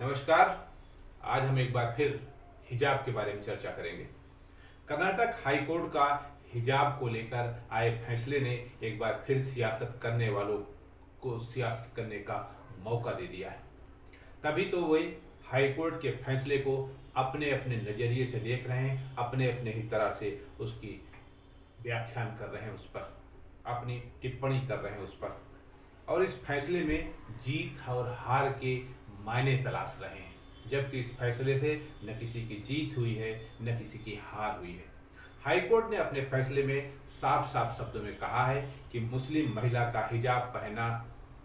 नमस्कार। आज हम एक बार फिर हिजाब के बारे में चर्चा करेंगे। कर्नाटक हाई कोर्ट का हिजाब को लेकर आए फैसले ने एक बार फिर सियासत करने वालों को सियासत करने का मौका दे दिया है। तभी तो वे हाई कोर्ट के फैसले को अपने अपने नज़रिए से देख रहे हैं, अपने अपने ही तरह से उसकी व्याख्यान कर रहे हैं, उस पर अपनी टिप्पणी कर रहे हैं उस पर, और इस फैसले में जीत और हार के मायने तलाश रहे हैं। जबकि इस फैसले से न किसी की जीत हुई है न किसी की हार हुई है। हाई कोर्ट ने अपने फैसले में साफ साफ शब्दों में कहा है कि मुस्लिम महिला का हिजाब पहनना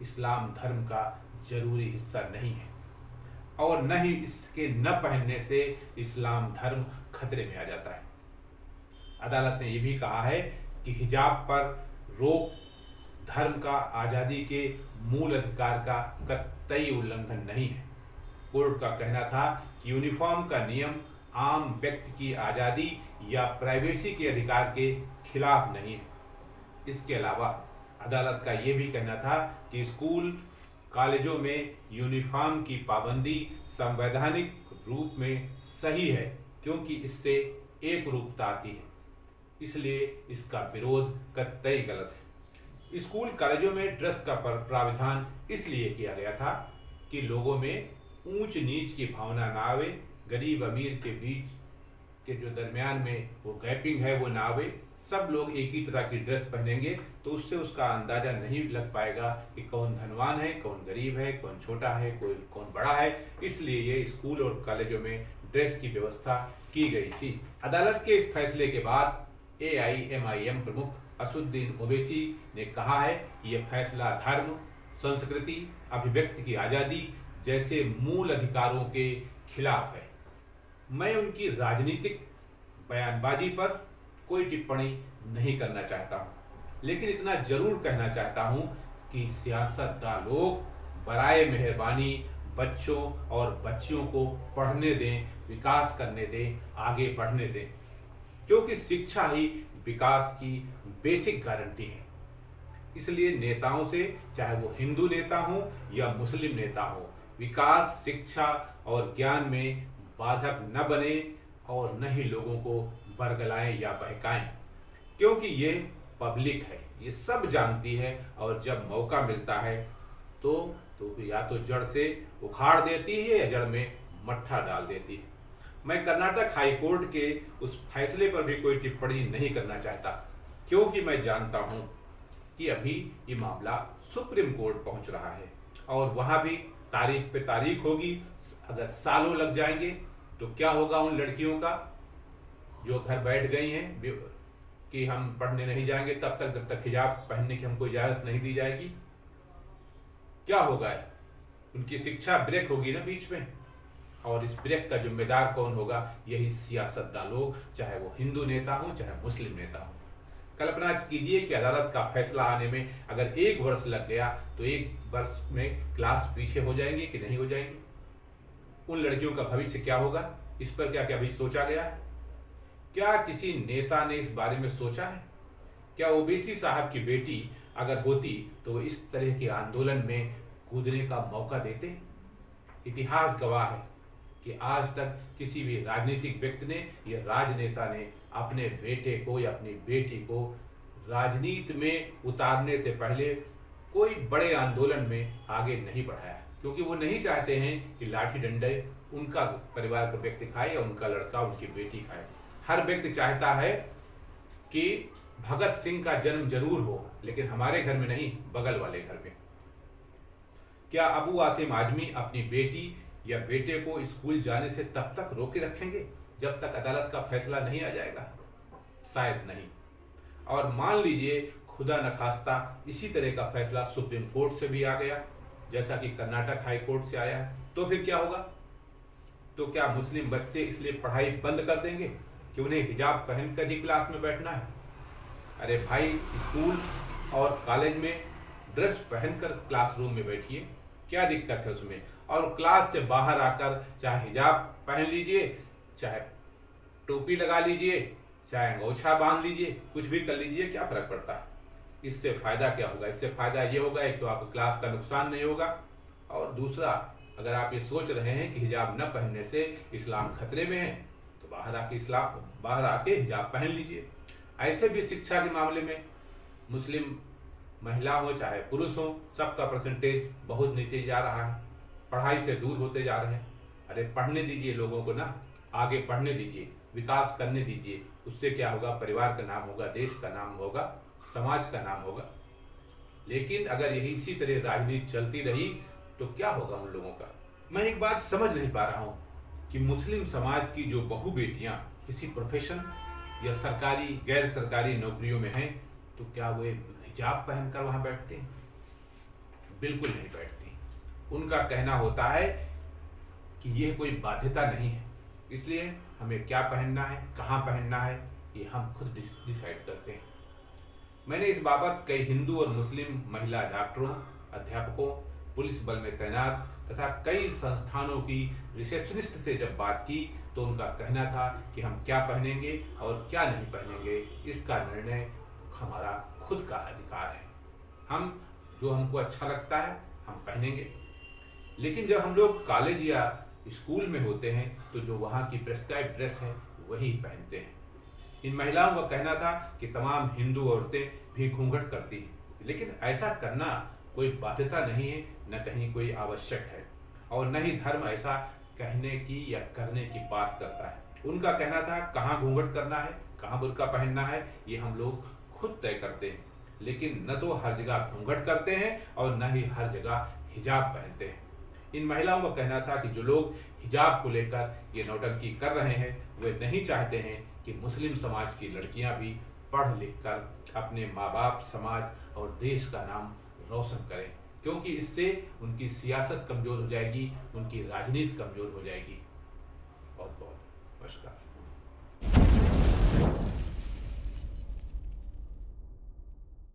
इस्लाम धर्म का जरूरी हिस्सा नहीं है और न ही इसके न पहनने से इस्लाम धर्म खतरे में आ जाता है। अदालत ने यह भी कहा है कि हिजाब पर रोक धर्म का आज़ादी के मूल अधिकार का कतई उल्लंघन नहीं है। कोर्ट का कहना था कि यूनिफॉर्म का नियम आम व्यक्ति की आज़ादी या प्राइवेसी के अधिकार के खिलाफ नहीं है। इसके अलावा अदालत का ये भी कहना था कि स्कूल कॉलेजों में यूनिफॉर्म की पाबंदी संवैधानिक रूप में सही है, क्योंकि इससे एक रूपता आती है, इसलिए इसका विरोध कतई गलत है। स्कूल कॉलेजों में ड्रेस का प्राविधान इसलिए किया गया था कि लोगों में ऊंच नीच की भावना ना आवे, गरीब अमीर के बीच के जो दरमियान में वो गैपिंग है वो ना आवे। सब लोग एक ही तरह की ड्रेस पहनेंगे तो उससे उसका अंदाजा नहीं लग पाएगा कि कौन धनवान है, कौन गरीब है, कौन छोटा है, कौन बड़ा है। इसलिए ये स्कूल और कॉलेजों में ड्रेस की व्यवस्था की गई थी। अदालत के इस फैसले के बाद AIMIM प्रमुख असुद्दीन ओवैसी ने कहा है कि यह फैसला धर्म, संस्कृति, अभिव्यक्ति की आज़ादी जैसे मूल अधिकारों के खिलाफ है। मैं उनकी राजनीतिक बयानबाजी पर कोई टिप्पणी नहीं करना चाहता हूँ, लेकिन इतना जरूर कहना चाहता हूँ कि सियासतदान लोग बराए मेहरबानी बच्चों और बच्चियों को पढ़ने दें, विकास करने दें, आगे बढ़ने दें, क्योंकि शिक्षा ही विकास की बेसिक गारंटी है। इसलिए नेताओं से, चाहे वो हिंदू नेता हो या मुस्लिम नेता हो, विकास, शिक्षा और ज्ञान में बाधक न बने और न ही लोगों को बरगलाएं या बहकाएं, क्योंकि ये पब्लिक है, ये सब जानती है और जब मौका मिलता है तो या तो जड़ से उखाड़ देती है या जड़ में मट्ठा डाल देती है। मैं कर्नाटक हाई कोर्ट के उस फैसले पर भी कोई टिप्पणी नहीं करना चाहता, क्योंकि मैं जानता हूं कि अभी ये मामला सुप्रीम कोर्ट पहुंच रहा है और वहां भी तारीख पे तारीख होगी। अगर सालों लग जाएंगे तो क्या होगा उन लड़कियों का जो घर बैठ गई हैं कि हम पढ़ने नहीं जाएंगे तब तक जब तक हिजाब पहनने की हमको इजाजत नहीं दी जाएगी। क्या होगा? उनकी शिक्षा ब्रेक होगी ना बीच में, और इस ब्रेक का जिम्मेदार कौन होगा? यही सियासतदान लोग, चाहे वो हिंदू नेता हो चाहे मुस्लिम नेता हो। कल्पना कीजिए कि अदालत का फैसला आने में अगर 1 वर्ष लग गया तो 1 वर्ष में क्लास पीछे हो जाएंगी कि नहीं हो जाएंगी? उन लड़कियों का भविष्य क्या होगा? इस पर क्या क्या अभी सोचा गया है? क्या किसी नेता ने इस बारे में सोचा है? क्या ओवैसी साहब की बेटी अगर होती तो वो इस तरह के आंदोलन में कूदने का मौका देते? इतिहास गवाह है कि आज तक किसी भी राजनीतिक व्यक्ति ने या राजनेता ने अपने बेटे को या अपनी बेटी को राजनीति में उतारने से पहले कोई बड़े आंदोलन में आगे नहीं बढ़ाया, क्योंकि वो नहीं चाहते हैं कि लाठी डंडे उनका परिवार का व्यक्ति खाए या उनका लड़का उनकी बेटी खाए। हर व्यक्ति चाहता है कि भगत सिंह का जन्म जरूर हो, लेकिन हमारे घर में नहीं, बगल वाले घर में। क्या अबू आसिम आजमी अपनी बेटी या बेटे को स्कूल जाने से तब तक रोके रखेंगे जब तक अदालत का फैसला नहीं आ जाएगा? शायद नहीं। और मान लीजिए खुदा न खास्ता इसी तरह का फैसला सुप्रीम कोर्ट से भी आ गया, जैसा कि कर्नाटक हाई कोर्ट से आया है, तो फिर क्या होगा? तो क्या मुस्लिम बच्चे इसलिए पढ़ाई बंद कर देंगे कि उन्हें हिजाब पहनकर ही क्लास में बैठना है? अरे भाई, स्कूल और कॉलेज में ड्रेस पहनकर क्लासरूम में बैठिए, क्या दिक्कत है उसमें? और क्लास से बाहर आकर चाहे हिजाब पहन लीजिए, चाहे टोपी लगा लीजिए, चाहे अंगोछा बांध लीजिए, कुछ भी कर लीजिए, क्या फर्क पड़ता है? इससे फायदा क्या होगा? इससे फायदा ये होगा, एक तो आपको क्लास का नुकसान नहीं होगा, और दूसरा अगर आप ये सोच रहे हैं कि हिजाब न पहनने से इस्लाम खतरे में है, तो बाहर आके हिजाब पहन लीजिए। ऐसे भी शिक्षा के मामले में मुस्लिम महिला हो चाहे पुरुष हो, सबका परसेंटेज बहुत नीचे जा रहा है, पढ़ाई से दूर होते जा रहे हैं। अरे पढ़ने दीजिए लोगों को ना, आगे पढ़ने दीजिए, विकास करने दीजिए। उससे क्या होगा? परिवार का नाम होगा, देश का नाम होगा, समाज का नाम होगा। लेकिन अगर यही इसी तरह राजनीति चलती रही तो क्या होगा उन लोगों का? मैं एक बात समझ नहीं पा रहा हूँ कि मुस्लिम समाज की जो बहू बेटियां किसी प्रोफेशन या सरकारी गैर सरकारी नौकरियों में हैं, तो क्या वे हिजाब पहनकर वहां बैठते हैं? बिल्कुल नहीं बैठती। उनका कहना होता है कि यह कोई बाध्यता नहीं है, इसलिए हमें क्या पहनना है, कहाँ पहनना है, ये हम खुद डिसाइड करते हैं। मैंने इस बाबत कई हिंदू और मुस्लिम महिला डॉक्टरों, अध्यापकों, पुलिस बल में तैनात तथा कई संस्थानों की रिसेप्शनिस्ट से जब बात की तो उनका कहना था कि हम क्या पहनेंगे और क्या नहीं पहनेंगे, इसका निर्णय हमारा खुद का अधिकार है। हम जो हमको अच्छा लगता है हम पहनेंगे। लेकिन जब हम लोग कॉलेज या स्कूल में होते हैं तो जो वहाँ की प्रेस्क्राइब ड्रेस है वही पहनते हैं। इन महिलाओं का कहना था कि तमाम हिंदू औरतें भी घूंघट करती हैं, लेकिन ऐसा करना कोई बाध्यता नहीं है, न कहीं कोई आवश्यक है, और न ही धर्म ऐसा कहने की या करने की बात करता है। उनका कहना था कहाँ घूंघट करना है, कहाँ बुर्का पहनना है, ये हम लोग खुद तय करते हैं। लेकिन न तो हर जगह घूंघट करते हैं और न ही हर जगह हिजाब पहनते हैं। इन महिलाओं का कहना था कि जो लोग हिजाब को लेकर ये नौटंकी कर रहे हैं वे नहीं चाहते हैं कि मुस्लिम समाज की लड़कियां भी पढ़ लिख कर अपने माँ बाप, समाज और देश का नाम रोशन करें, क्योंकि इससे उनकी सियासत कमजोर हो जाएगी, उनकी राजनीति कमजोर हो जाएगी। बहुत बहुत नमस्कार।